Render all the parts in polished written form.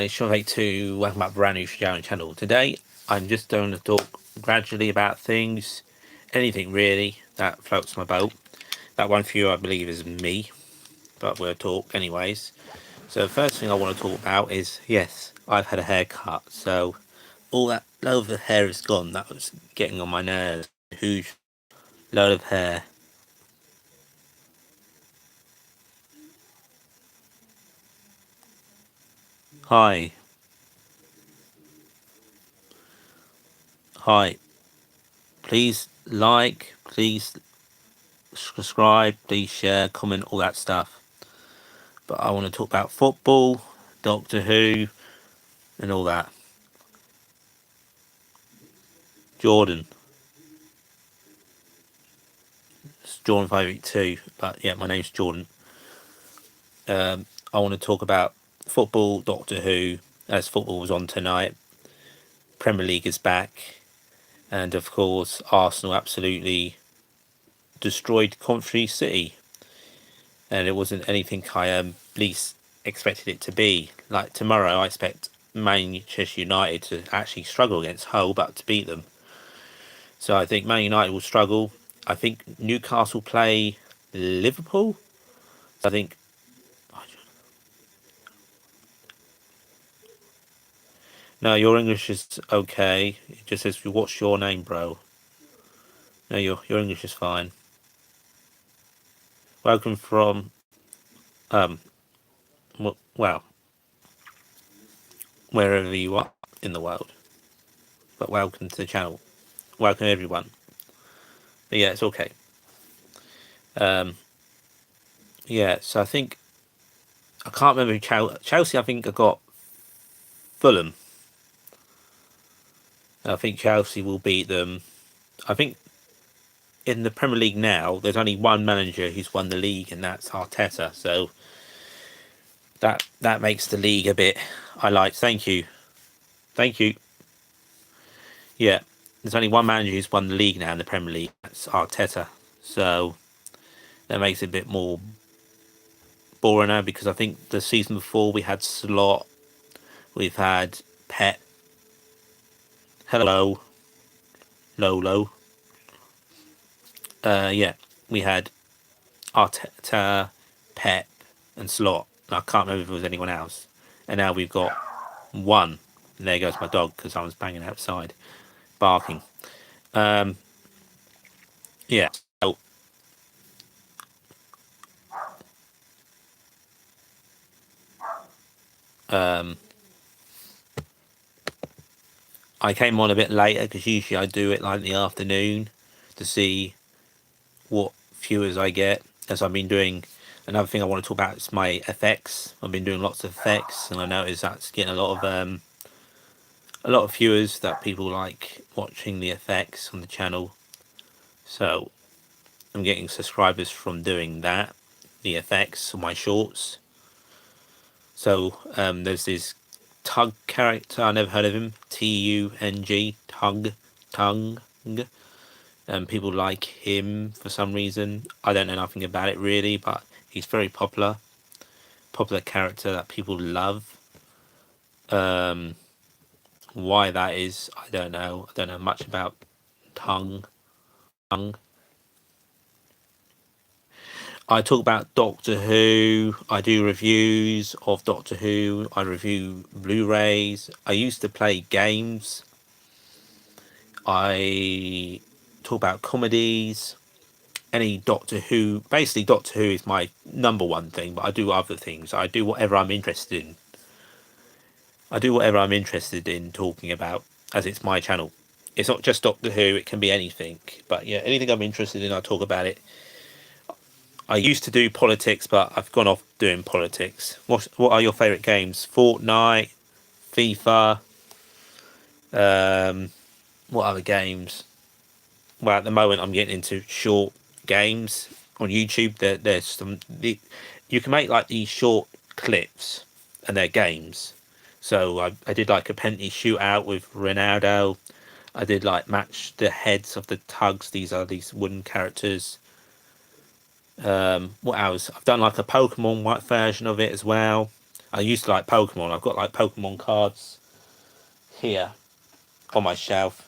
It's Jordan5582. Welcome back to a brand new show on the channel. Today, I'm just going to talk gradually about things, anything really that floats my boat. That one for you, I believe, is me, but we'll talk anyways. So the first thing I want to talk about is, yes, I've had a haircut. So all that load of hair is gone. That was getting on my nerves. Huge load of hair. Hi. Hi. Please like, please subscribe, please share, comment, all that stuff. But I want to talk about football, Doctor Who, and all that. Jordan. It's Jordan5582, but yeah, my name's Jordan. I want to talk about football, Doctor Who, as football was on tonight. Premier League is back, and of course, Arsenal absolutely destroyed Coventry City, and it wasn't anything I least expected it to be. Like tomorrow, I expect Manchester United to actually struggle against Hull, but to beat them. So I think Man United will struggle. I think Newcastle play Liverpool. I think. No, your English is okay. It just says, "What's your name, bro?" No, your English is fine. Welcome from um. Well, wherever you are in the world, but welcome to the channel. Welcome everyone. But yeah, it's okay. Um. Yeah. So I think I can't remember who Chelsea. I think I got Fulham. I think Chelsea will beat them. I think in the Premier League now, there's only one manager who's won the league, and that's Arteta. So that makes the league a bit. I like. Thank you, thank you. Yeah, there's only one manager who's won the league now in the Premier League. That's Arteta. So that makes it a bit more boring now because I think the season before we had Slot, we've had Pep, hello, Lolo. Yeah, we had Arteta, Pep, and Slot. I can't remember if there was anyone else. And now we've got one. And there goes my dog because I was banging outside, barking. Um, yeah. So, um, I came on a bit later because usually I do it like in the afternoon to see what viewers I get. As I've been doing, another thing I want to talk about is my effects. I've been doing lots of effects, and I noticed that's getting a lot of viewers that people like watching the effects on the channel. So I'm getting subscribers from doing that, the effects on my shorts. So there's this Tug character, I never heard of him. T-U-N-G, Tung. People like him for some reason. I don't know nothing about it really, but he's very popular character that people love. Why that is, I don't know. I don't know much about Tung. I talk about Doctor Who. I do reviews of Doctor Who. I review Blu-rays. I used to play games. I talk about comedies. Any Doctor Who. Basically, Doctor Who is my number one thing, but I do other things. I do whatever I'm interested in. I do whatever I'm interested in talking about, as it's my channel. It's not just Doctor Who, it can be anything. But yeah, anything I'm interested in, I talk about it. I used to do politics, but I've gone off doing politics. What are your favourite games? Fortnite, FIFA. What other games? Well, at the moment, I'm getting into short games on YouTube. There's some. You can make like these short clips, and they're games. So I did like a penalty shootout with Ronaldo. I did like match the heads of the tugs. These are these wooden characters. What else? I've done like a Pokemon white version of it as well. I used to like Pokemon. I've got like Pokemon cards here on my shelf.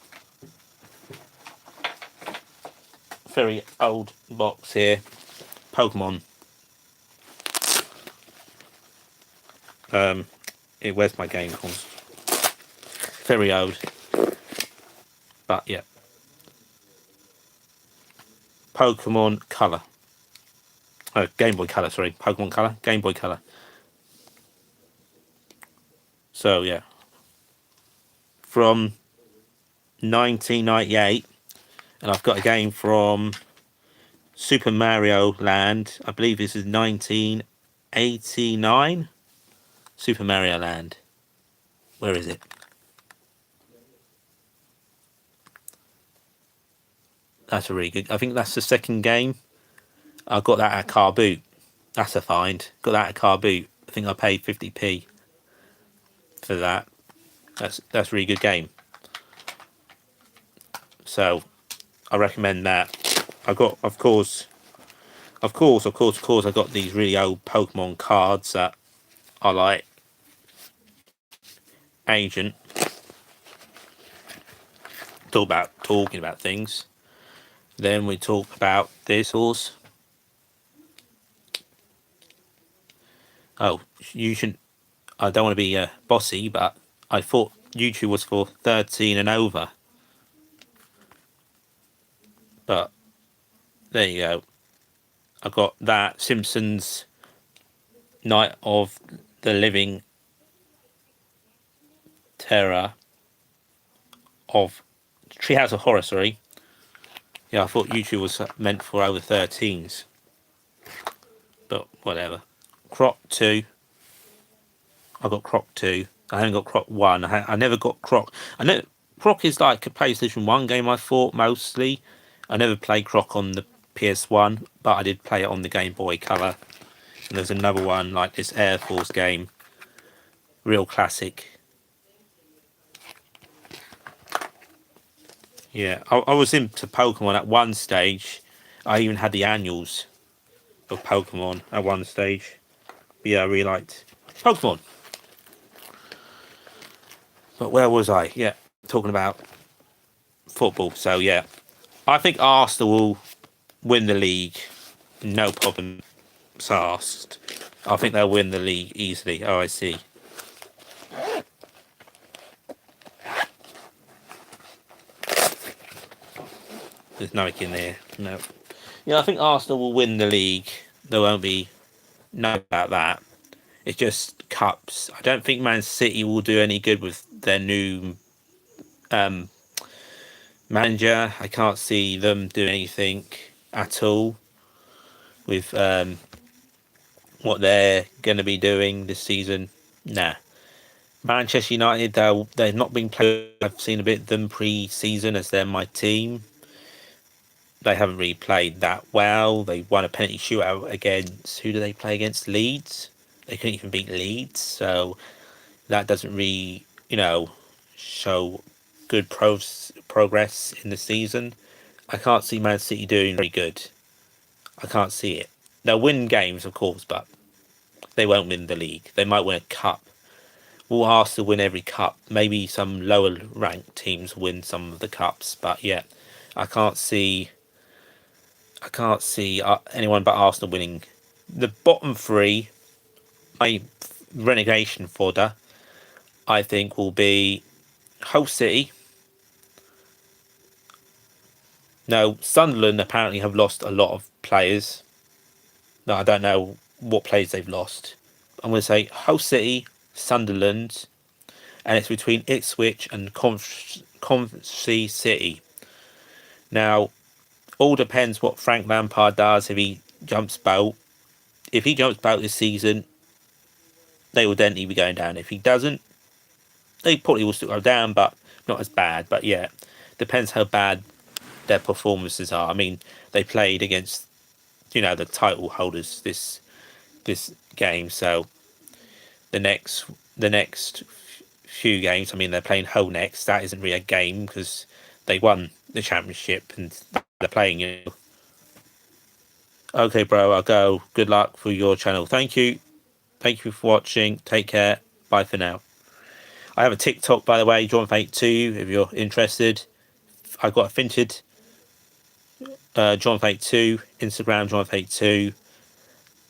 Very old box here. Pokemon. Where's my game console? Very old. But yeah. Pokemon Color. Oh, Game Boy Color, sorry. Pokemon Color. Game Boy Color. So yeah. From 1998. And I've got a game from Super Mario Land. I believe this is 1989. Super Mario Land. Where is it? That's a really good. I think that's the second game. I got that at Car Boot. That's a find. Got that at Car Boot. I think I paid 50p for that. That's a really good game. So I recommend that. I got, of course, I got these really old Pokemon cards that I like. Agent. Talking about things. Then we talk about this horse. Oh, you shouldn't. I don't want to be bossy, but I thought YouTube was for 13 and over. But there you go. I got that Simpsons Night of the Living Terror of Treehouse of Horror, sorry. Yeah, I thought YouTube was meant for over 13s. But whatever. Croc 2. I got Croc 2. I haven't got Croc 1. I never got Croc. I know Croc is like a PlayStation 1 game, I thought, mostly. I never played Croc on the PS1, but I did play it on the Game Boy Color. And there's another one, like this Air Force game. Real classic. Yeah, I was into Pokemon at one stage. I even had the annuals of Pokemon at one stage. But yeah, I really liked Pokemon. But where was I? Yeah, talking about football. So yeah, I think Arsenal will win the league. No problem asked. I think they'll win the league easily. Oh, I see. There's nothing in there. No. Yeah, I think Arsenal will win the league. There won't be no about that. It's just cups. I don't think Man City will do any good with their new manager. I can't see them doing anything at all with what they're going to be doing this season. Nah. Manchester United, they've not been playing. I've seen a bit of them pre-season as they're my team. They haven't really played that well. They won a penalty shootout against, who do they play against? Leeds. They couldn't even beat Leeds, so that doesn't really, show good progress in the season. I can't see Man City doing very good. I can't see it. They'll win games, of course, but they won't win the league. They might win a cup. Will Arsenal win every cup? Maybe some lower ranked teams win some of the cups, but yeah, I can't see anyone but Arsenal winning. The bottom three, my relegation fodder, I think will be Hull City. No, Sunderland apparently have lost a lot of players. No, I don't know what players they've lost. I'm going to say Hull City, Sunderland, and it's between Ipswich and Coventry City. Now, all depends what Frank Lampard does if he jumps boat. If he jumps boat this season, they will definitely be going down. If he doesn't, they probably will still go down, but not as bad. But yeah, depends how bad their performances are. I mean, they played against, the title holders this game, so the next few games, I mean, they're playing Hull next. That isn't really a game because they won the championship and they're playing you. Okay, bro, I'll go. Good luck for your channel. Thank you. Thank you for watching. Take care. Bye for now. I have a TikTok, by the way, Jordan5582, if you're interested. I've got a Finted Jordan52, Instagram Jordan52,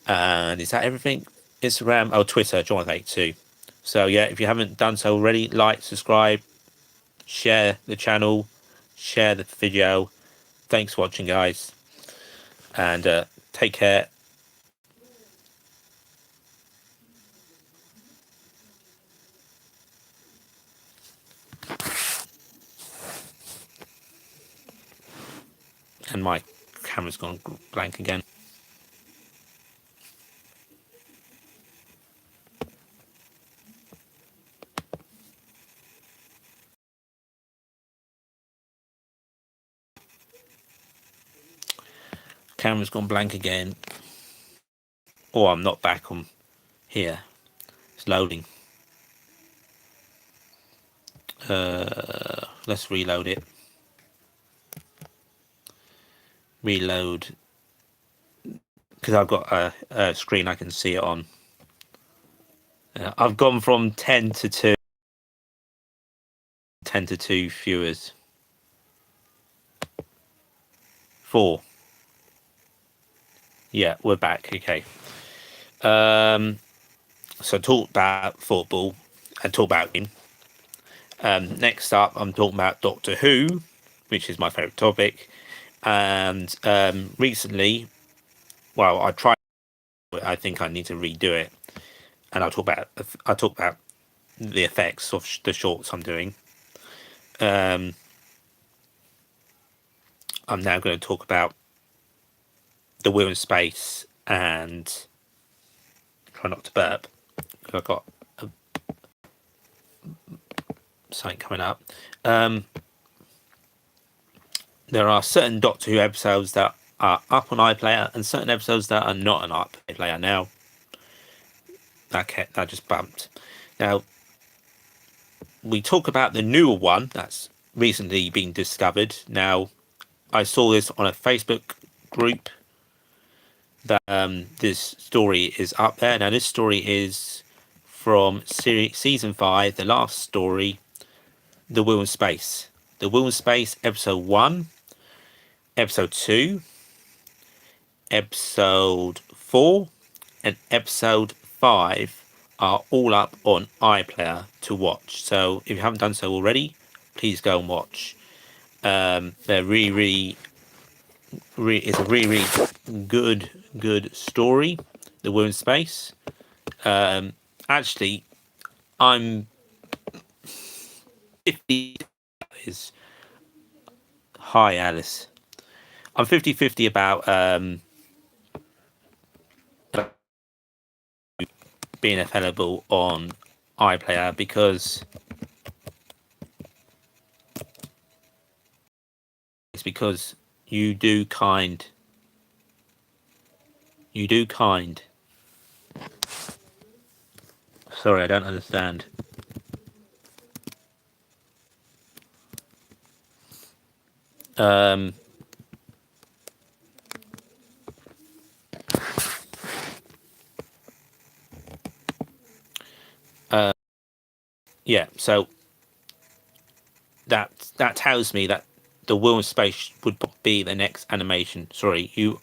and is that everything? Instagram, oh, Twitter Jordan52. So yeah, if you haven't done so already, like, subscribe, share the channel, share the video. Thanks for watching, guys, and take care. And my camera's gone blank again. Camera's gone blank again. Oh, I'm not back on here. It's loading. Let's reload it. Reload, because I've got a screen I can see it on. I've gone from 10 to 2 viewers. 4. Yeah, we're back. Okay. So talk about football and talk about him. Next up, I'm talking about Doctor Who, which is my favourite topic. And recently, well, I tried. I think I need to redo it, and I'll talk about the effects of the shorts I'm doing. I'm now going to talk about the wheel in space and try not to burp. I've got something coming up. There are certain Doctor Who episodes that are up on iPlayer and certain episodes that are not on iPlayer now. That just bumped. Now, we talk about the newer one that's recently been discovered. Now, I saw this on a Facebook group that this story is up there. Now, this story is from season 5, the last story, The Wheel in Space. The Wheel in Space, episode 1, episode 2, episode 4, and episode 5 are all up on iPlayer to watch. So if you haven't done so already, please go and watch. They're it's a really good story, The Wheel in Space. Actually, I'm 50 is hi Alice. I'm 50-50 about being available on iPlayer because you do kind. Sorry, I don't understand. Yeah, so that tells me that the Wheel in Space would be the next animation. Sorry, you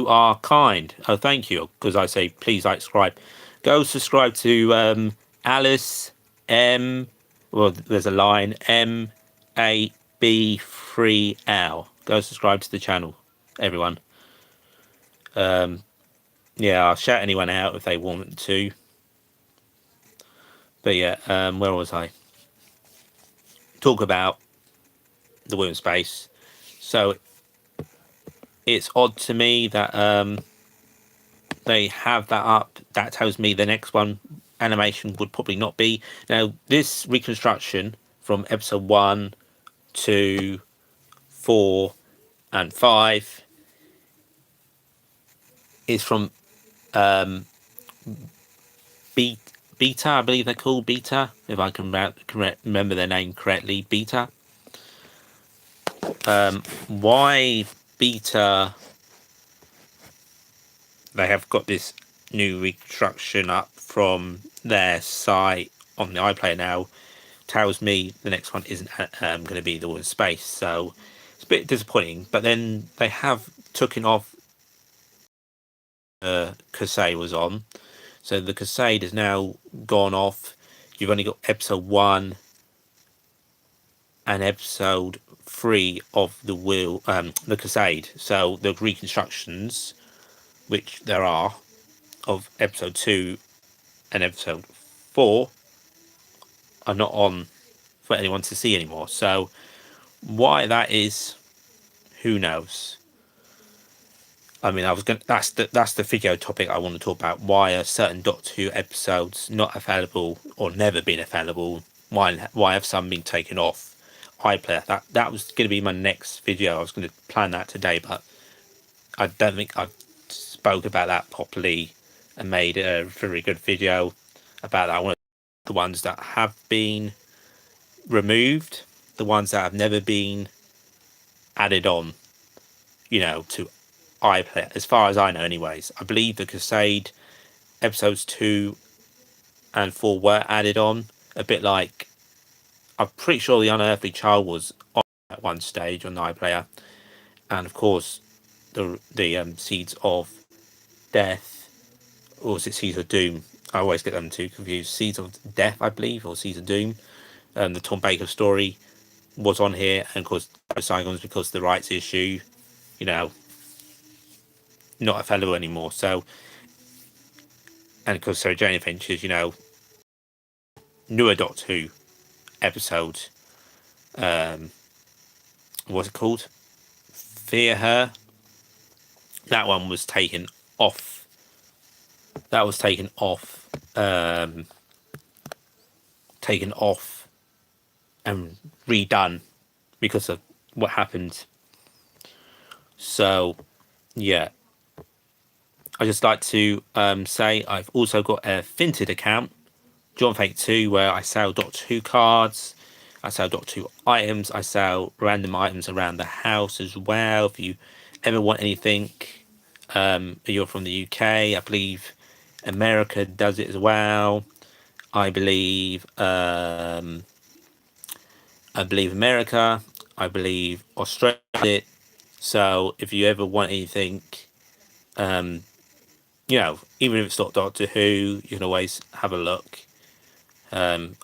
are kind. Oh, thank you, because I say please like, subscribe. Go subscribe to Alice M. Well, there's a line MAB3L. Go subscribe to the channel, everyone. Yeah, I'll shout anyone out if they want to. But yeah, where was I? Talk about the Wheel in Space. So it's odd to me that they have that up. That tells me the next one animation would probably not be. Now, this reconstruction from episode 1 to 4 and 5 is from Beta, I believe they're called Beta, if I can remember their name correctly. Beta. Why Beta? They have got this new reconstruction up from their site on the iPlayer now tells me the next one isn't going to be the one in space. So it's a bit disappointing. But then they have taken off Crusade was on. So the Crusade has now gone off. You've only got episode 1 and episode 3 of the Crusade. So the reconstructions, which there are, of episode 2 and episode 4 are not on for anyone to see anymore. So why that is, who knows? I mean, that's the video topic I want to talk about. Why are certain Doctor Who episodes not available or never been available? Why have some been taken off iPlayer? That was going to be my next video. I was going to plan that today, but I don't think I spoke about that properly and made a very good video about that. I want the ones that have been removed, the ones that have never been added on, to iPlayer, as far as I know anyways. I believe the Crusade episodes 2 and 4 were added on, a bit like, I'm pretty sure the Unearthly Child was on at one stage on the iPlayer, and of course the Seeds of Death, or was it Seeds of Doom? I always get them two confused. Seeds of Death, I believe, or Seeds of Doom. The Tom Baker story was on here, and of course Saigons, because the rights issue, not available anymore. So, and of course Sarah Jane Adventures, newer Doctor Who episode, what's it called? Fear Her. That one was taken off. That was taken off and redone because of what happened. So, yeah. I just like to say I've also got a Vinted account, Jordan5582, where I sell Doctor Who cards, I sell Doctor Who items, I sell random items around the house as well. If you ever want anything, you're from the UK, I believe America does it as well. I believe America, I believe Australia did it. So if you ever want anything, even if it's not Doctor Who, you can always have a look. I'm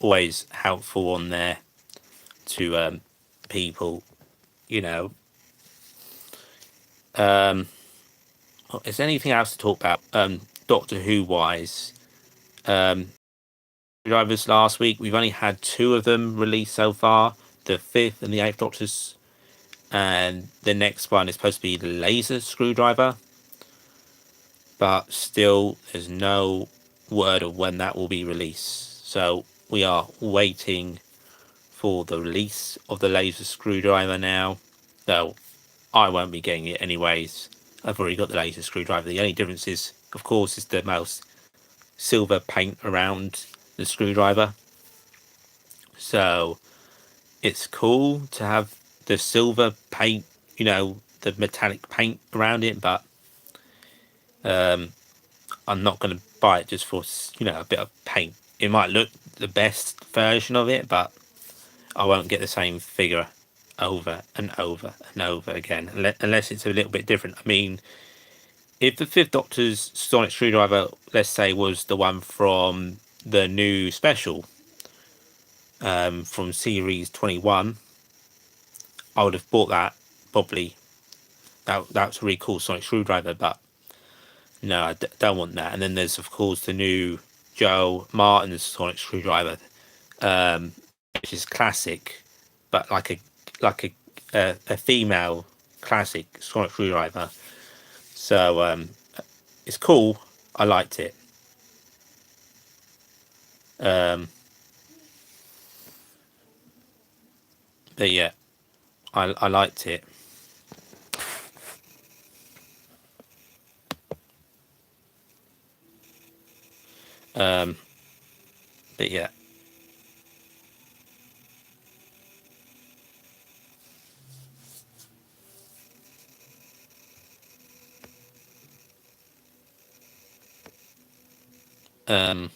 always helpful on there to people, you know. Is there anything else to talk about? Doctor Who wise, drivers last week, we've only had 2 of them released so far, the 5th and the 8th Doctors, and the next one is supposed to be the laser screwdriver, but still there's no word of when that will be released. So we are waiting for the release of the laser screwdriver now, though I won't be getting it anyways. I've already got the laser screwdriver. The only difference is, of course, is the mouse silver paint around the screwdriver. So it's cool to have the silver paint, the metallic paint around it, but I'm not going to buy it just for, a bit of paint. It might look the best version of it, but I won't get the same figure over and over and over again, unless it's a little bit different. I mean, if the 5th Doctor's sonic screwdriver, let's say, was the one from the new special, from series 21, I would have bought that, probably. That's a really cool sonic screwdriver, but no, I don't want that. And then there's, of course, the new Joe Martin's sonic screwdriver, which is classic, but like a female classic sonic screwdriver. So it's cool. I liked it. But yeah, I liked it. But yeah. Yeah.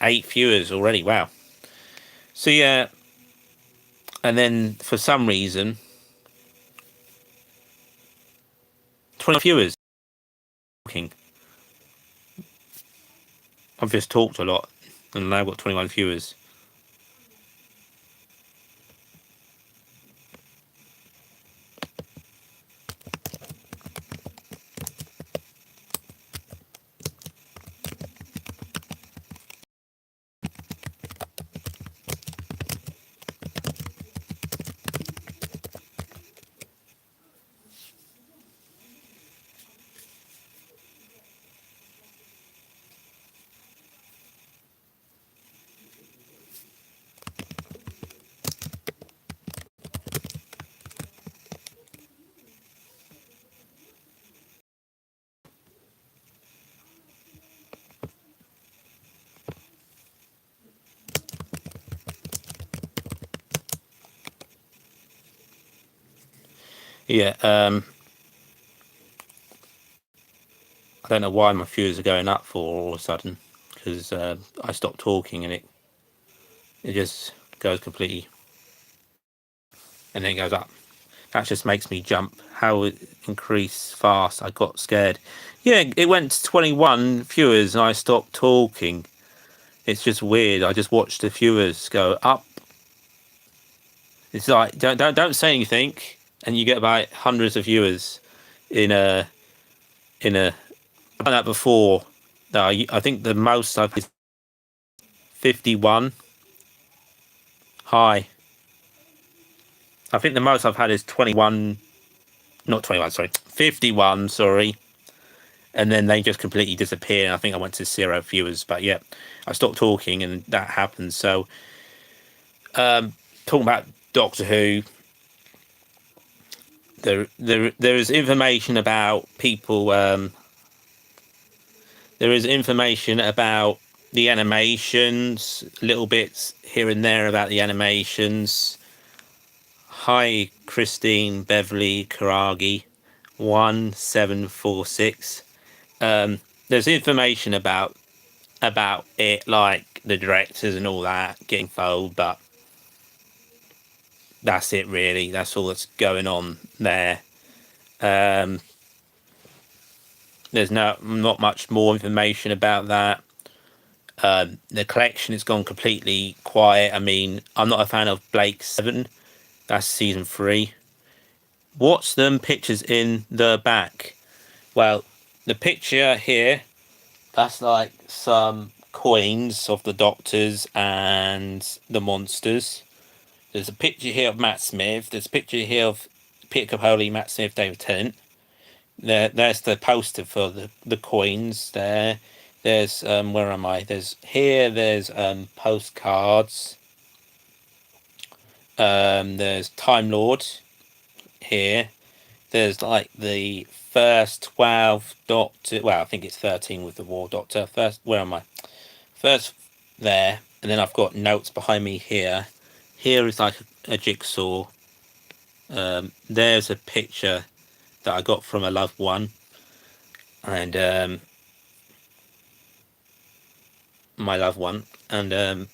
8 viewers already. Wow. So yeah, and then for some reason, 20 viewers. Talking. I've just talked a lot, and now I've got 21 viewers. Yeah. I don't know why my viewers are going up for all of a sudden, because I stopped talking and it just goes completely, and then it goes up. That just makes me jump. How it increased fast. I got scared. Yeah, it went to 21 viewers and I stopped talking. It's just weird. I just watched the viewers go up. It's like don't say anything, and you get about hundreds of viewers in a. I've done that before. I think the most I've is 51. Hi. I think the most I've had is 21. Not 21. Sorry, 51. Sorry. And then they just completely disappear. And I think I went to 0 viewers. But yeah, I stopped talking, and that happened. So, talking about Doctor Who, there is information about people. There is information about the animations, little bits here and there about the animations. Hi, Christine Beverly Karagi, 1746. There's information about it, like the directors and all that getting fold, but that's it really. That's all that's going on there. There's not much more information about that. The collection has gone completely quiet. I mean, I'm not a fan of Blake 7. That's season 3. What's them pictures in the back? Well, the picture here, that's like some coins of the Doctors and the monsters. There's a picture here of Matt Smith. There's a picture here of Peter Capaldi, Matt Smith, David Tennant. There's the poster for the coins there. There's where am I? There's postcards. There's Time Lord here. There's like the first 12 Doctor. Well, I think it's 13 with the War Doctor. First, where am I? First there, and then I've got notes behind me here. Here is like a jigsaw. There's a picture that I got from a loved one, and my loved one, and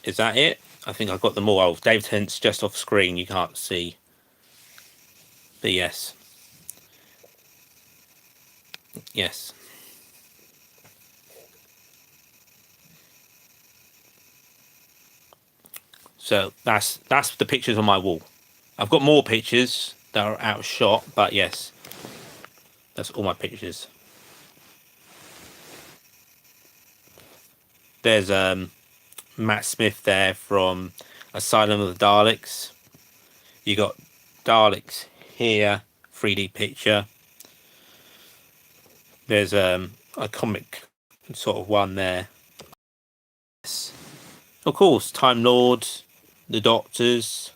is that it? I think I've got them all. Oh, David Tennant's just off screen, you can't see, but yes. So that's the pictures on my wall. I've got more pictures that are out of shot, but yes, that's all my pictures. There's Matt Smith there from Asylum of the Daleks. You got Daleks here, 3D picture. There's a comic sort of one there. Yes. Of course, Time Lord, the Doctors,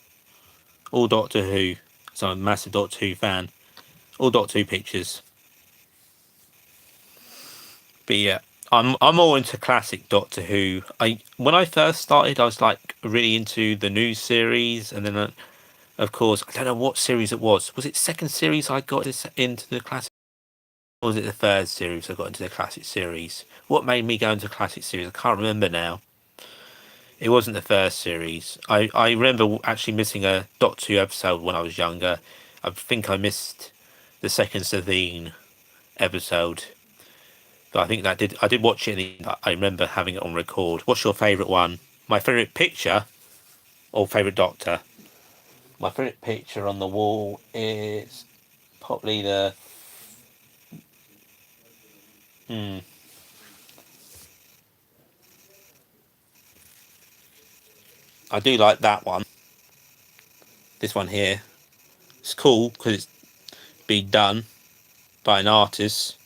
all Doctor Who. So I'm a massive Doctor Who fan. All Doctor Who pictures. But yeah, I'm all into classic Doctor Who. I When I first started, I was like really into the new series, and then of course I don't know what series it was. Was it second series I got into the classic? Or was it the third series I got into the classic series? What made me go into the classic series? I can't remember now. It wasn't the first series. I remember actually missing a Doctor Who episode when I was younger. I think I missed the second Savine episode. But I think I did watch it and I remember having it on record. What's your favourite one? My favourite picture or favourite Doctor? My favourite picture on the wall is probably the. Hmm, I do like that one. This one here. It's cool because it's been done by an artist.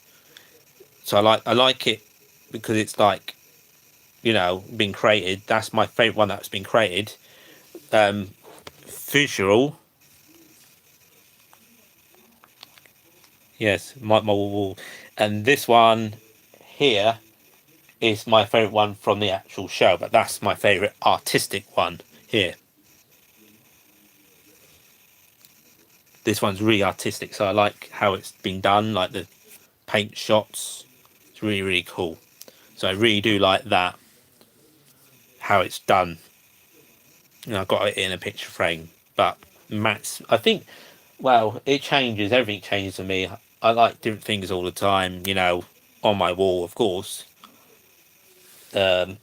So I like it because it's like, been created. That's my favourite one that's been created. Um, Visual, yes, my wall, and this one here is my favourite one from the actual show. But that's my favourite artistic one here. This one's really artistic, so I like how it's been done, like the paint shots. It's really really cool. So I really do like that how it's done. I've got it in a picture frame, but Matt's. I think, well, it changes. Everything changes for me. I like different things all the time. On my wall, of course. Um,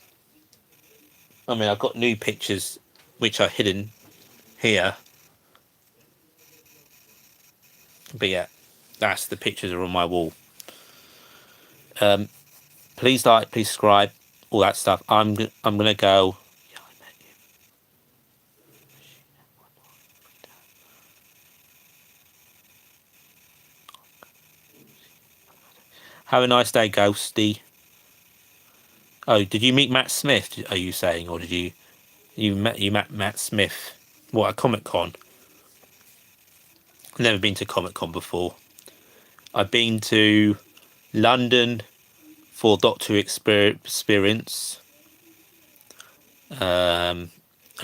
I mean, I've got new pictures which are hidden here, but yeah, that's the pictures that are on my wall. Um, please like, please subscribe, all that stuff. I'm gonna go. Have a nice day, Ghosty. Oh, did you meet Matt Smith? Are you saying, or did you met Matt Smith? What, at Comic Con? I've never been to Comic Con before. I've been to London for Doctor Experience. I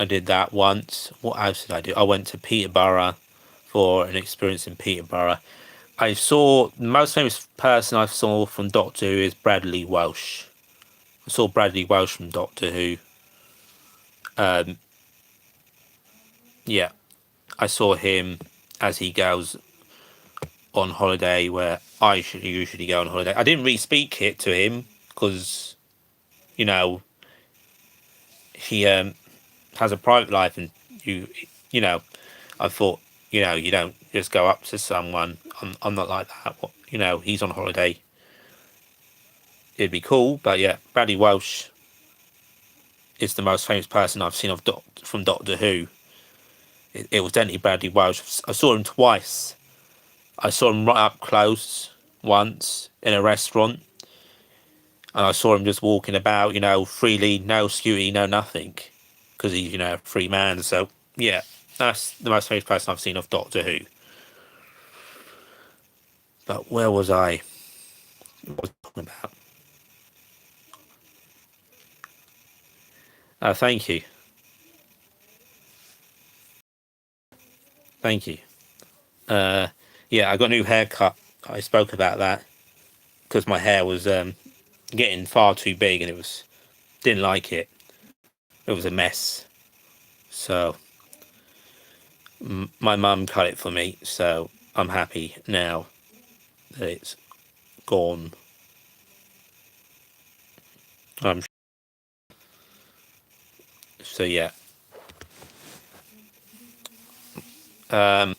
did that once. What else did I do? I went to Peterborough for an experience in Peterborough. I saw the most famous person I saw from Doctor Who is Bradley Welsh. I saw Bradley Welsh from Doctor Who. Um, yeah, I saw him as he goes on holiday where I should usually go on holiday. I didn't really speak it to him because you know he has a private life, and you know I thought you don't just go up to someone. I'm not like that. He's on holiday. It'd be cool, but yeah, Bradley Welsh is the most famous person I've seen from Doctor Who. It was definitely Bradley Welsh. I saw him twice. I saw him right up close once in a restaurant, and I saw him just walking about, freely, no security, no nothing, because he's, a free man. So yeah, that's the most famous person I've seen of Doctor Who. But where was I? What was I talking about? Thank you, thank you. Uh, yeah, I got a new haircut. I spoke about that because my hair was getting far too big, and it was didn't like it. It was a mess. So my mum cut it for me. So I'm happy now that it's gone. Um, so yeah. Um,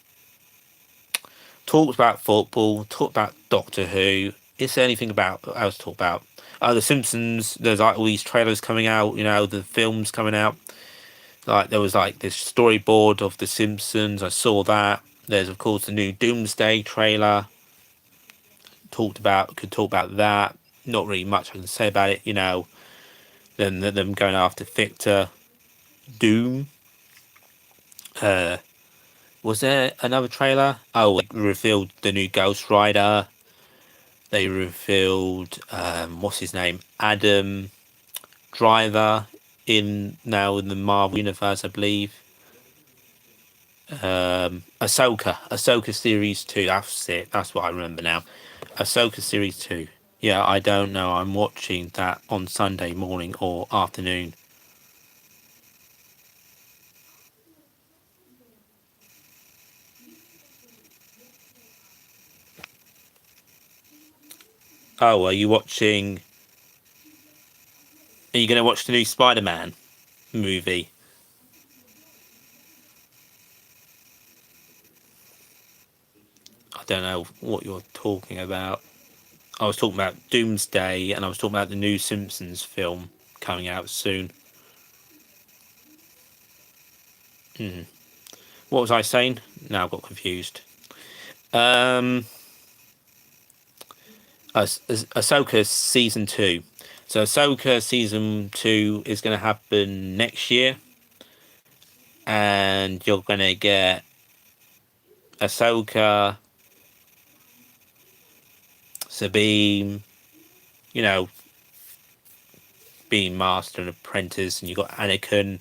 Talked about football. Talked about Doctor Who. Is there anything about else to talk about? The Simpsons. There's like all these trailers coming out. The films coming out. Like there was like this storyboard of the Simpsons. I saw that. There's of course the new Doomsday trailer. Could talk about that. Not really much I can say about it. Then them going after Victor Doom. Uh, was there another trailer? Oh, it revealed the new Ghost Rider. they revealed what's his name, Adam Driver, in now in the Marvel universe, I believe. Ahsoka series 2. That's it. That's what I remember now. Ahsoka series 2. Yeah, I don't know. I'm watching that on Sunday morning or afternoon. Oh, are you watching? Are you going to watch the new Spider-Man movie? I don't know what you're talking about. I was talking about Doomsday, and I was talking about the new Simpsons film coming out soon. What was I saying? Now I got confused. Um, Ahsoka season 2. So Ahsoka season 2 is going to happen next year, and you're going to get Ahsoka, Sabine, you know, being master and apprentice, and you've got Anakin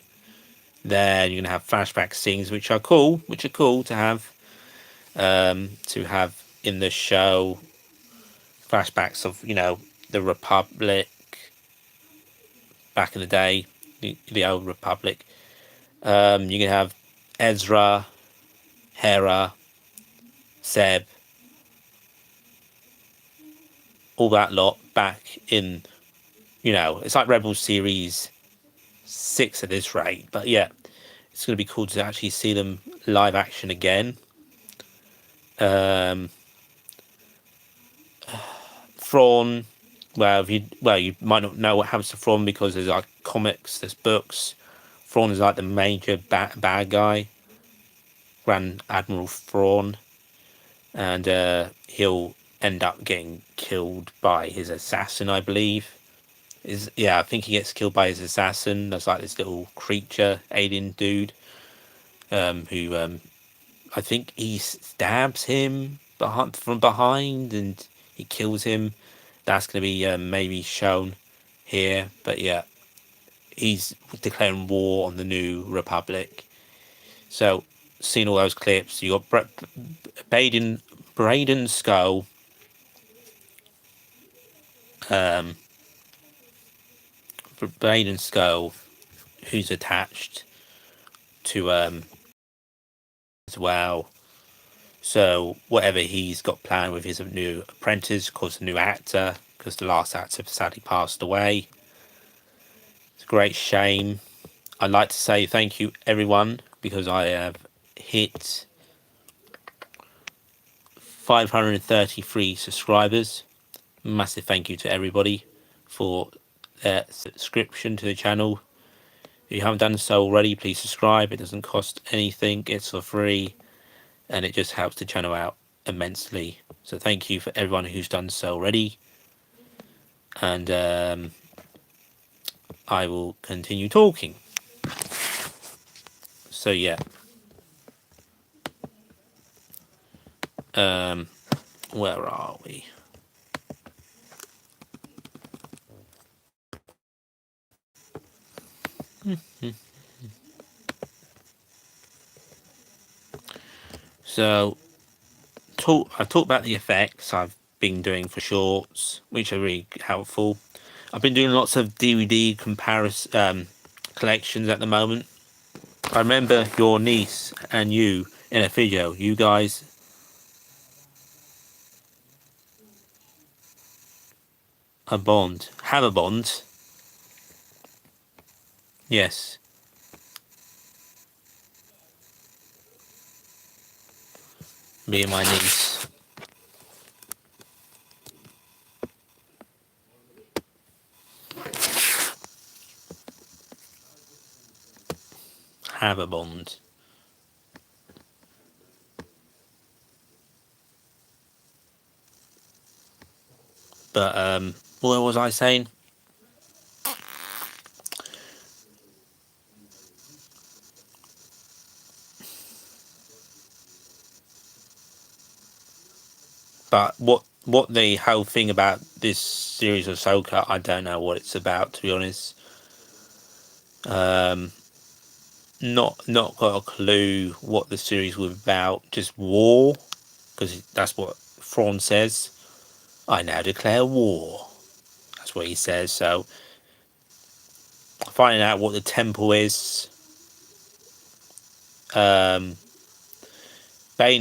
there, and you're going to have flashback scenes, which are cool, to have in the show. Flashbacks of, the Republic back in the day, the old Republic. You can have Ezra, Hera, Seb, all that lot back in, it's like Rebels Series 6 at this rate. But yeah, it's going to be cool to actually see them live action again. Um, Thrawn, you might not know what happens to Thrawn because there's like comics, there's books. Thrawn is like the major bad guy, Grand Admiral Thrawn, and he'll end up getting killed by his assassin, I believe. I think he gets killed by his assassin. That's like this little creature, alien dude, who I think he stabs him from behind and he kills him. That's going to be maybe shown here, but yeah, he's declaring war on the New Republic. So, seeing all those clips, you got Braden Skull, um, Braden Skull, who's attached to as well. So whatever he's got planned with his new apprentice, of course, a new actor, because the last actor sadly passed away. It's a great shame. I'd like to say thank you, everyone, because I have hit 533 subscribers. Massive thank you to everybody for their subscription to the channel. If you haven't done so already, please subscribe. It doesn't cost anything, it's for free, and it just helps the channel out immensely. So thank you for everyone who's done so already. And I will continue talking. So yeah. Where are we? So I talked about the effects I've been doing for shorts, which are really helpful. I've been doing lots of DVD comparison collections at the moment. I remember your niece and you in a video. You guys have a bond. Yes, me and my niece have a bond. But what was I saying? But what what the whole thing about this series of Ahsoka, I don't know what it's about, to be honest. Not got a clue what the series was about. Just war, because that's what Thrawn says. I now declare war. That's what he says. So finding out what the temple is. Bane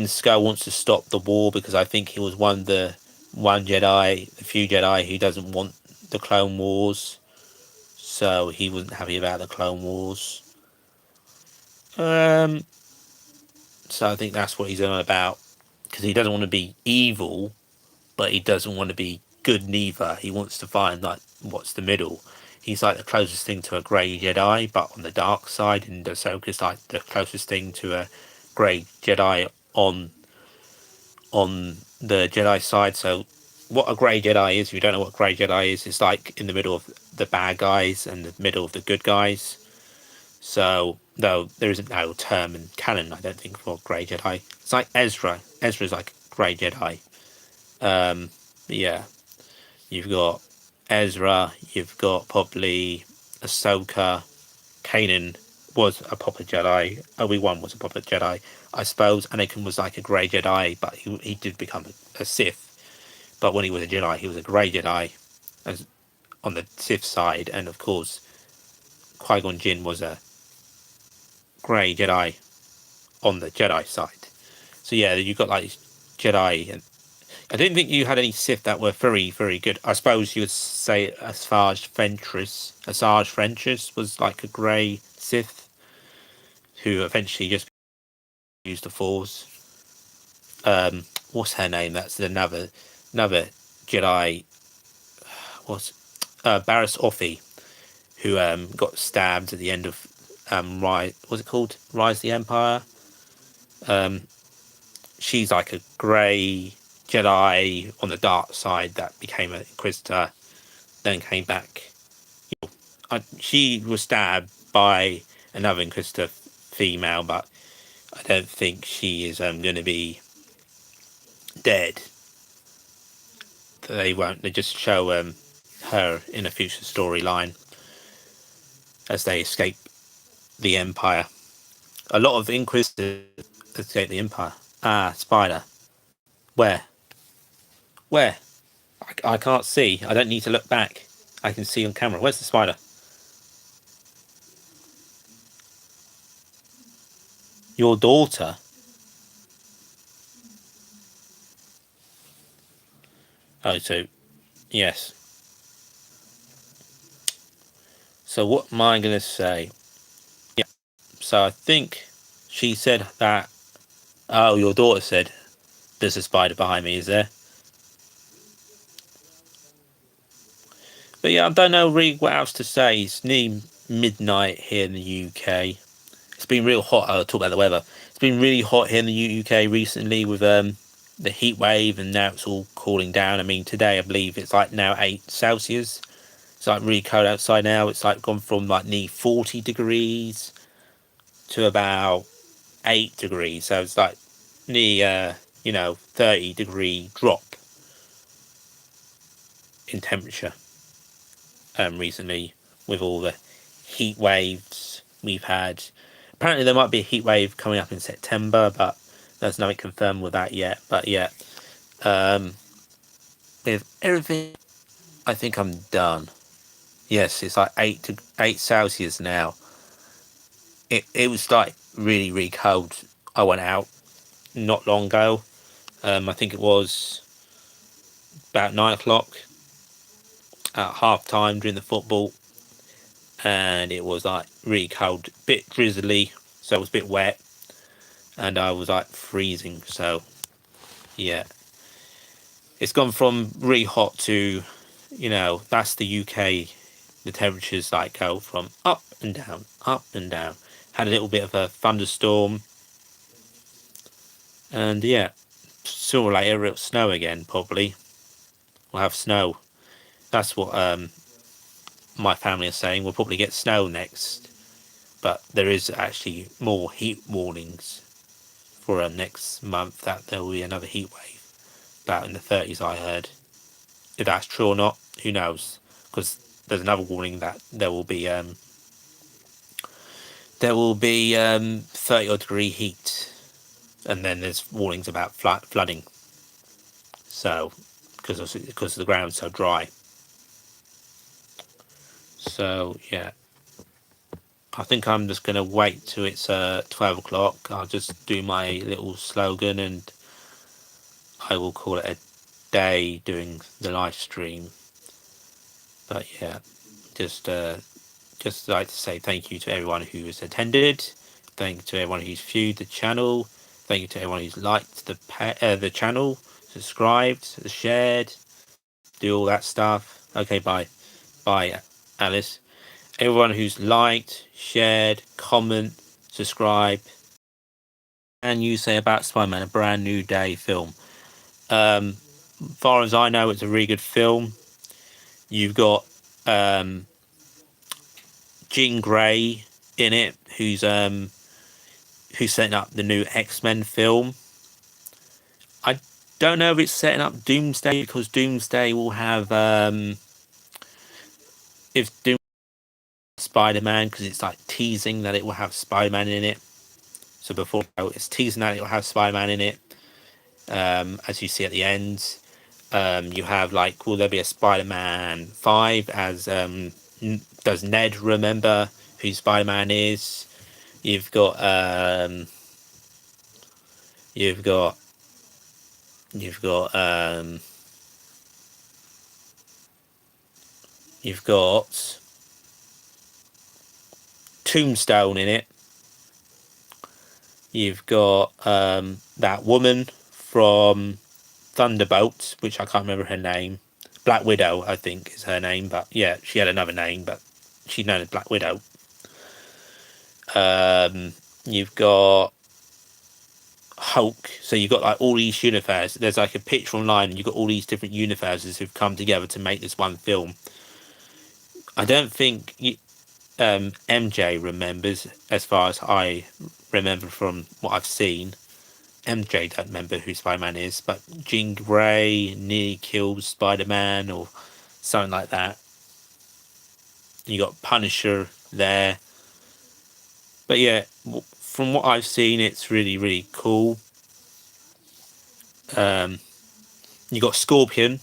Skull wants to stop the war because I think he was the few Jedi who doesn't want the Clone Wars. So he wasn't happy about the Clone Wars. So I think that's what he's on about, because he doesn't want to be evil, but he doesn't want to be good neither. He wants to find like what's the middle. He's like the closest thing to a grey Jedi, but on the dark side, and Ahsoka's like the closest thing to a grey Jedi on the Jedi side. So what a grey Jedi is, if you don't know what grey Jedi is, it's like in the middle of the bad guys and the middle of the good guys. So, though there isn't no term in canon, I don't think, for grey Jedi. It's like Ezra. Ezra's like grey Jedi. Yeah, you've got Ezra, you've got probably Ahsoka, Kanan was a proper Jedi, Obi-Wan was a proper Jedi, I suppose. Anakin was like a grey Jedi, but he did become a Sith. But when he was a Jedi, he was a grey Jedi as, on the Sith side, and of course, Qui-Gon Jinn was a grey Jedi on the Jedi side. So yeah, you got like Jedi, and I didn't think you had any Sith that were very, very good. I suppose you would say Asajj Ventress was like a grey Sith who eventually just used the Force. What's her name? That's another Jedi. What's Barriss Offee, who got stabbed at the end of Rise. What's it called? Rise of the Empire. She's like a grey Jedi on the dark side that became an Inquisitor, then came back. She was stabbed by another Inquisitor female, but I don't think she is going to be dead. They won't. They just show her in a future storyline as they escape the Empire. A lot of Inquisitors escape the Empire. Ah, spider. Where? Where? I can't see. I don't need to look back. I can see on camera. Where's the spider? Your daughter? Oh, so, yes. So what am I going to say? Yeah. So I think she said that... Oh, your daughter said, there's a spider behind me, is there? But yeah, I don't know really what else to say. It's nearly midnight here in the UK. It's been real hot. I'll talk about the weather. It's been really hot here in the UK recently with the heat wave, and now it's all cooling down. I mean, today I believe it's like now 8 Celsius. It's like really cold outside now. It's like gone from like near 40 degrees to about 8 degrees. So it's like near, 30-degree drop in temperature recently with all the heat waves we've had. Apparently there might be a heat wave coming up in September, but there's nothing confirmed with that yet. But yeah, with everything, I think I'm done. Yes, it's like 8 Celsius now. It was like really, really cold. I went out not long ago. I think it was about 9 o'clock at half time during the football, and it was like really cold, bit drizzly, so it was a bit wet, and I was like freezing. So yeah, it's gone from really hot to, that's the UK. The temperatures like go from up and down, up and down. Had a little bit of a thunderstorm, and yeah, sooner or later it'll snow again. Probably we'll have snow. That's what my family are saying. We'll probably get snow next, but there is actually more heat warnings for next month, that there will be another heat wave. about in the 30s, I heard. If that's true or not, who knows? Because there's another warning that there will be 30 odd degree heat, and then there's warnings about flooding. So because the ground's so dry. So yeah, I think I'm just gonna wait till it's 12 o'clock. I'll just do my little slogan, and I will call it a day doing the live stream. But yeah, just like to say thank you to everyone who has attended. Thank you to everyone who's viewed the channel. Thank you to everyone who's liked the channel, subscribed, shared, do all that stuff. Okay, bye, Alice. Everyone who's liked, shared, comment, subscribe, and you say about Spider-Man, a brand new day film. Far as I know, it's a really good film. You've got Jean Grey in it, who's setting up the new X-Men film. I don't know if it's setting up Doomsday, because Doomsday will have if Doom Spider-Man, because it's like teasing that it will have Spider-Man in it. So before it's teasing that it will have Spider-Man in it. As you see at the end, you have like, will there be a Spider-Man 5? As does Ned remember who Spider-Man is? You've got you've got you've got you've got Tombstone in it. You've got that woman from Thunderbolt, which I can't remember her name. Black Widow, I think, is her name. But yeah, she had another name, but she's known as Black Widow. You've got Hulk. So you've got like all these universes. There's like a picture online, and you've got all these different universes who've come together to make this one film. I don't think MJ remembers, as far as I remember from what I've seen. MJ don't remember who Spider-Man is, but Jean Grey nearly kills Spider-Man or something like that. You got Punisher there. But yeah, from what I've seen, it's really, really cool. You got Scorpion,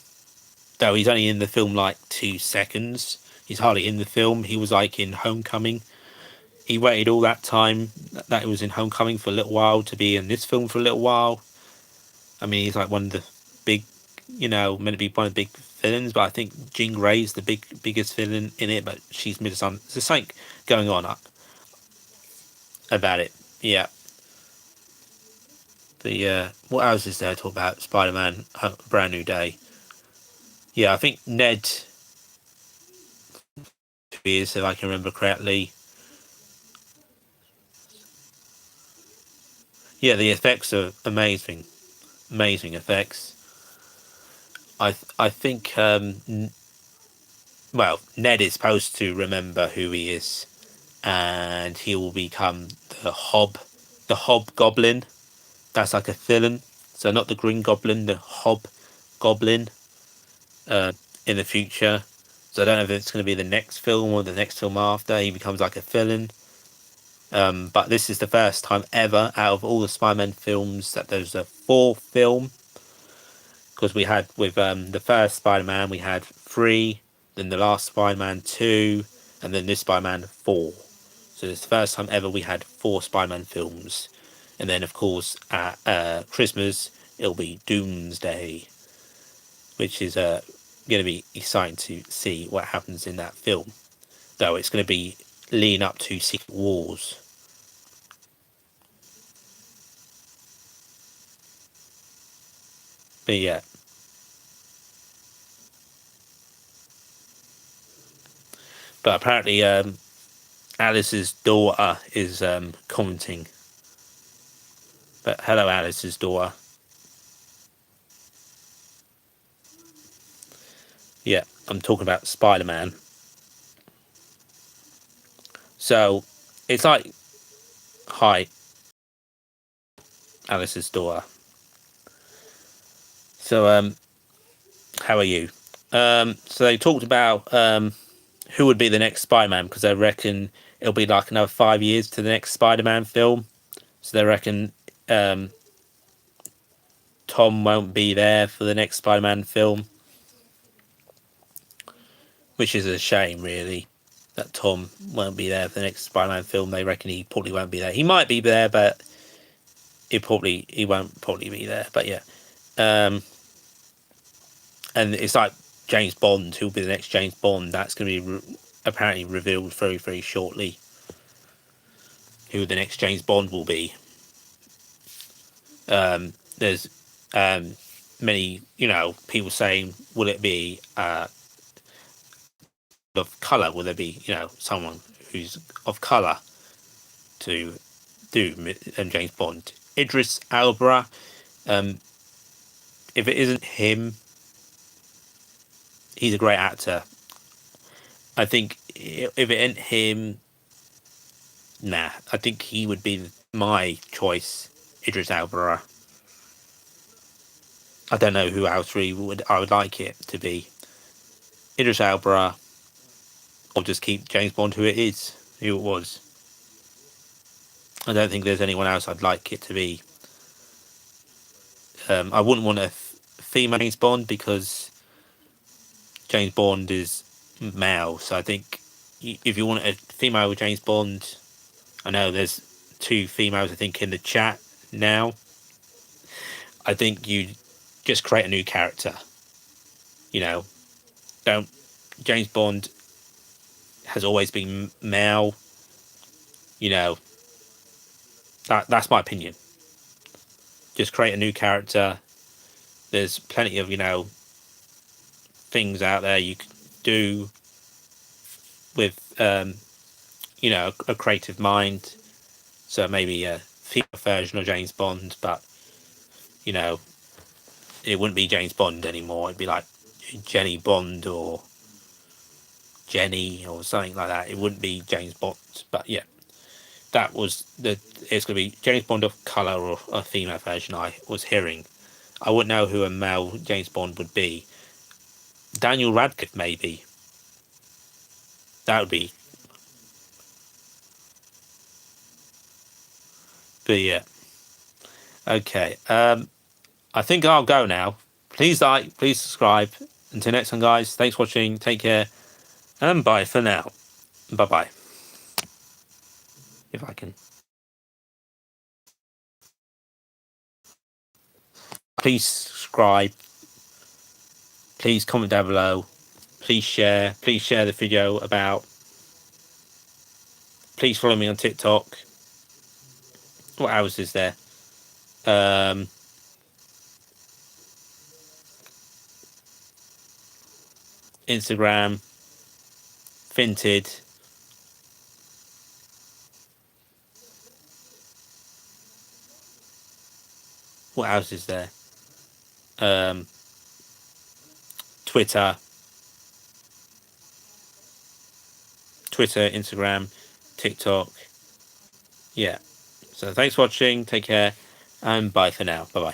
though he's only in the film like 2 seconds. He's hardly in the film. He was like in Homecoming. He waited all that time that he was in Homecoming for a little while to be in this film for a little while. I mean, he's like one of the big, meant to be one of the big villains, but I think Jean Grey's the biggest villain in it, but she's misunderstood. There's something going on about it. Yeah. What else is there to talk about? Spider-Man, Brand New Day. Yeah, I think Ned is, if I can remember correctly. Yeah, the effects are amazing. Amazing effects. I think Ned is supposed to remember who he is, and he will become the Hobgoblin. That's like a villain. So not the Green Goblin, the Hobgoblin in the future. So I don't know if it's going to be the next film or the next film after. He becomes like a villain. But this is the first time ever out of all the Spider-Man films that there's a 4th film. Because we had with the first Spider-Man, we had 3, then the last Spider-Man 2, and then this Spider-Man 4. So it's the first time ever we had 4 Spider-Man films. And then, of course, at Christmas, it'll be Doomsday, which is going to be exciting to see what happens in that film. Though it's going to be leading up to Secret Wars. But yeah. But apparently, Alice's daughter is commenting. But hello, Alice's daughter. Yeah, I'm talking about Spider-Man. So, it's like, hi, Alice's daughter. So, how are you? So they talked about who would be the next Spider-Man, because they reckon it'll be like another 5 years to the next Spider-Man film. So they reckon Tom won't be there for the next Spider-Man film, which is a shame, really, that Tom won't be there for the next Spider-Man film. They reckon he probably won't be there. He might be there, but he won't probably be there. But yeah, and it's like James Bond, who'll be the next James Bond. That's going to be apparently revealed very, very shortly. Who the next James Bond will be. There's many, people saying, will it be of color? Will there be, someone who's of color to do James Bond? Idris Elba. If it isn't him, he's a great actor. I think if it ain't him, nah. I think he would be my choice, Idris Elba. I don't know who else really I would like it to be. Idris Elba, or just keep James Bond who it was. I don't think there's anyone else I'd like it to be. I wouldn't want a female James Bond, because James Bond is male. So I think if you want a female James Bond, I know there's 2 females I think in the chat now. I think you just create a new character. Don't James Bond has always been male. That's my opinion. Just create a new character. There's plenty of things out there you can do with a creative mind. So maybe a female version of James Bond, but it wouldn't be James Bond anymore. It'd be like Jenny Bond or Jenny or something like that. It wouldn't be James Bond. But yeah, it's going to be James Bond of color or a female version. I was hearing. I wouldn't know who a male James Bond would be. Daniel Radcliffe, maybe. That would be. But yeah. Okay. I think I'll go now. Please like, please subscribe. Until next time, guys. Thanks for watching. Take care. And bye for now. Bye bye. If I can. Please subscribe. Please comment down below. Please share. Please share the video about. Please follow me on TikTok. What else is there? Instagram. Vinted. What else is there? Twitter, Instagram, TikTok. Yeah. So thanks for watching. Take care. And bye for now. Bye bye.